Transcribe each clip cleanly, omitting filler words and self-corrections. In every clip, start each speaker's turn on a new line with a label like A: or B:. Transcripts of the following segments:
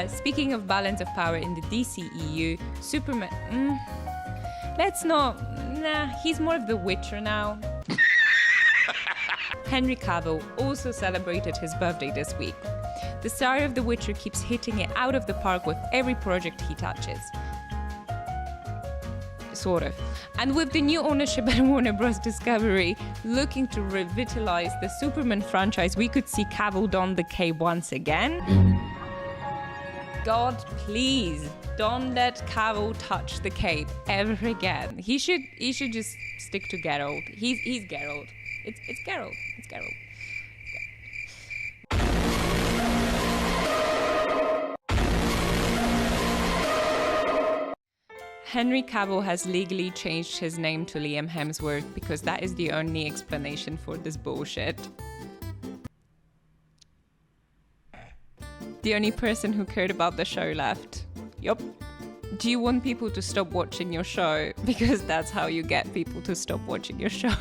A: Speaking of balance of power in the DCEU, Superman... he's more of the Witcher now. Henry Cavill also celebrated his birthday this week. The star of The Witcher keeps hitting it out of the park with every project he touches. Sort of. And with the new ownership at Warner Bros. Discovery looking to revitalize the Superman franchise, we could see Cavill don the cape once again. God, please, don't let Cavill touch the cape ever again. He should just stick to Geralt. He's Geralt. It's Geralt. It's Geralt. Henry Cavill has legally changed his name to Liam Hemsworth because that is the only explanation for this bullshit. The only person who cared about the show left. Yup. Do you want people to stop watching your show? Because that's how you get people to stop watching your show.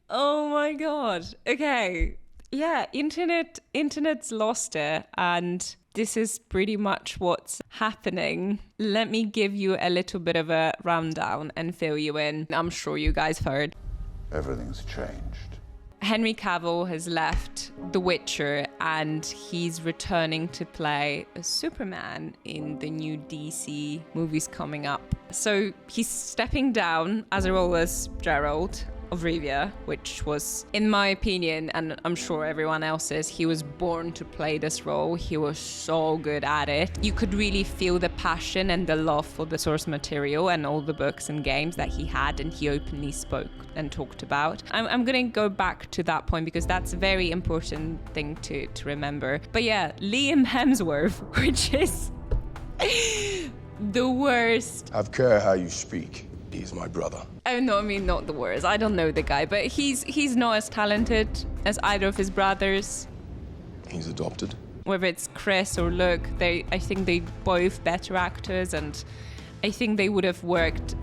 A: Oh my god. Okay. Yeah, internet's lost it, and this is pretty much what's happening. Let me give you a little bit of a rundown and fill you in. I'm sure you guys heard.
B: Everything's changed.
A: Henry Cavill has left The Witcher and he's returning to play Superman in the new DC movies coming up. So he's stepping down as a role as Geralt of Rivia, which was, in my opinion, and I'm sure everyone else's, he was born to play this role. He was so good at it. You could really feel the passion and the love for the source material and all the books and games that he had, and he openly spoke and talked about. I'm gonna go back to that point because that's a very important thing to remember. But yeah, Liam Hemsworth, which is the worst.
C: I care how you speak. He's my brother.
A: Oh no, I mean not the worst. I don't know the guy, but he's not as talented as either of his brothers.
C: He's adopted.
A: Whether it's Chris or Luke, I think they both better actors, and I think they would have worked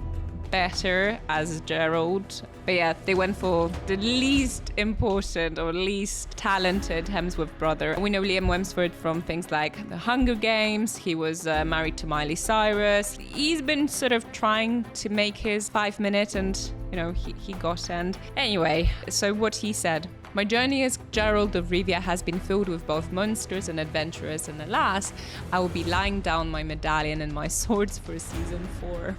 A: better as Geralt. But yeah, they went for the least important or least talented Hemsworth brother. We know Liam Hemsworth from things like The Hunger Games. He was married to Miley Cyrus. He's been sort of trying to make his 5 minutes, and he got end. Anyway, so what he said. My journey as Geralt of Rivia has been filled with both monsters and adventurers, and alas, I will be laying down my medallion and my swords for season 4.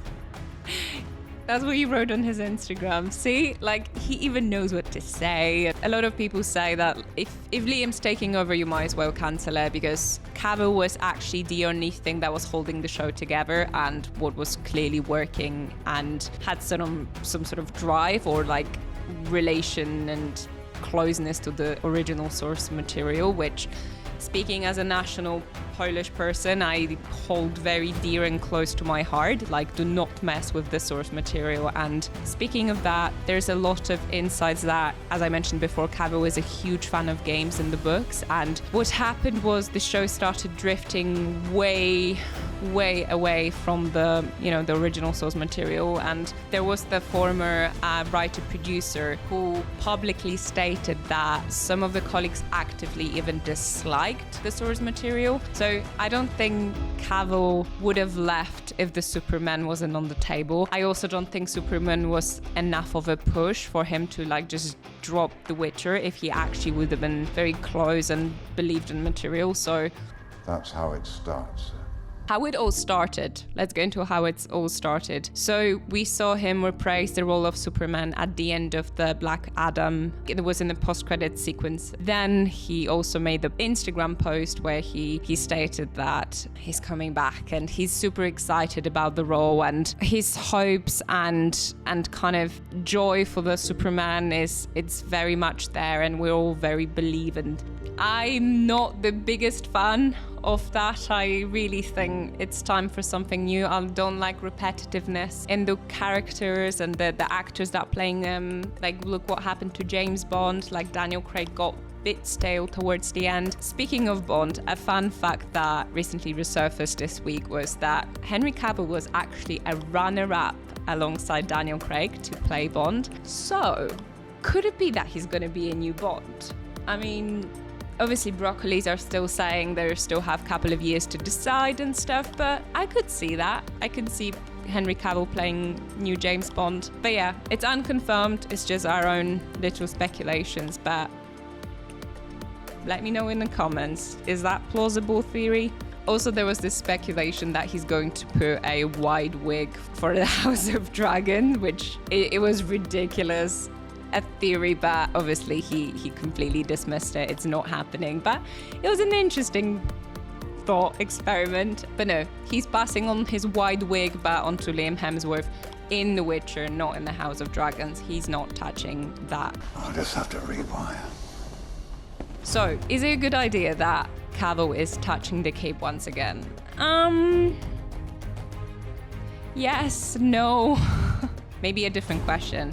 A: That's what he wrote on his Instagram. See, he even knows what to say. A lot of people say that if Liam's taking over, you might as well cancel it, because Cavill was actually the only thing that was holding the show together and what was clearly working and had some sort of drive or relation and closeness to the original source material, which, speaking as a national Polish person, I hold very dear and close to my heart. Do not mess with the source material. And speaking of that, there's a lot of insights that, as I mentioned before, Cavill is a huge fan of games and the books. And what happened was the show started drifting way away from the original source material, and there was the former writer-producer who publicly stated that some of the colleagues actively even disliked the source material. So I don't think Cavill would have left if the Superman wasn't on the table. I also don't think Superman was enough of a push for him to just drop The Witcher if he actually would have been very close and believed in material. So
B: That's how it starts.
A: how it all started. Let's go into how it's all started. So we saw him reprise the role of Superman at the end of the Black Adam. It was in the post-credits sequence. Then he also made the Instagram post where he stated that he's coming back and he's super excited about the role, and his hopes and kind of joy for the Superman it's very much there, and we're all very believing. I'm not the biggest fan of that. I really think it's time for something new. I don't like repetitiveness in the characters and the actors that are playing them. Look what happened to James Bond. Daniel Craig got a bit stale towards the end. Speaking of Bond, a fun fact that recently resurfaced this week was that Henry Cavill was actually a runner-up alongside Daniel Craig to play Bond. So, could it be that he's going to be a new Bond? I mean, Obviously, Broccolis are still saying they still have a couple of years to decide and stuff, but I could see that. I could see Henry Cavill playing new James Bond. But yeah, it's unconfirmed. It's just our own little speculations, but let me know in the comments. Is that plausible theory? Also, there was this speculation that he's going to put a wide wig for the House of Dragon, which it was ridiculous. A theory, but obviously he completely dismissed it. It's not happening, but it was an interesting thought experiment. But no, he's passing on his wide wig but onto Liam Hemsworth in The Witcher, not in the House of Dragons. He's not touching that.
B: I'll just have to rewire.
A: So, is it a good idea that Cavill is touching the cape once again? Yes, no. Maybe a different question.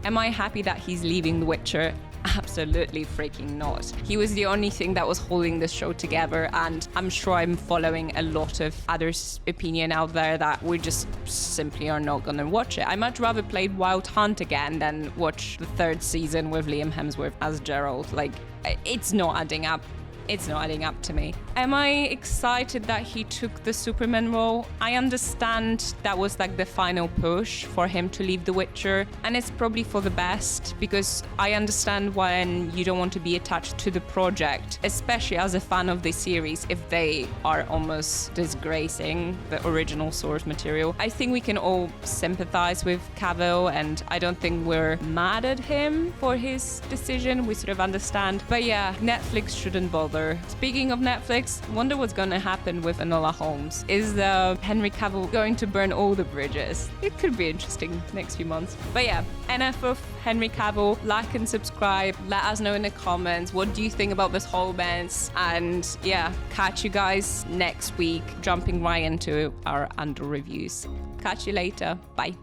A: Am I happy that he's leaving The Witcher? Absolutely freaking not. He was the only thing that was holding this show together, and I'm sure I'm following a lot of others' opinion out there that we just simply are not gonna watch it. I much rather play Wild Hunt again than watch the third season with Liam Hemsworth as Geralt. Like, it's not adding up. It's not adding up to me. Am I excited that he took the Superman role? I understand that was like the final push for him to leave The Witcher, and it's probably for the best, because I understand when you don't want to be attached to the project, especially as a fan of the series, if they are almost disgracing the original source material. I think we can all sympathize with Cavill, and I don't think we're mad at him for his decision. We sort of understand. But yeah, Netflix shouldn't bother. Speaking of Netflix, wonder what's going to happen with Enola Holmes. Is Henry Cavill going to burn all the bridges? It could be interesting next few months. But yeah, enough of Henry Cavill. Like and subscribe. Let us know in the comments, what do you think about this whole mess? And yeah, catch you guys next week, jumping right into our under reviews. Catch you later. Bye.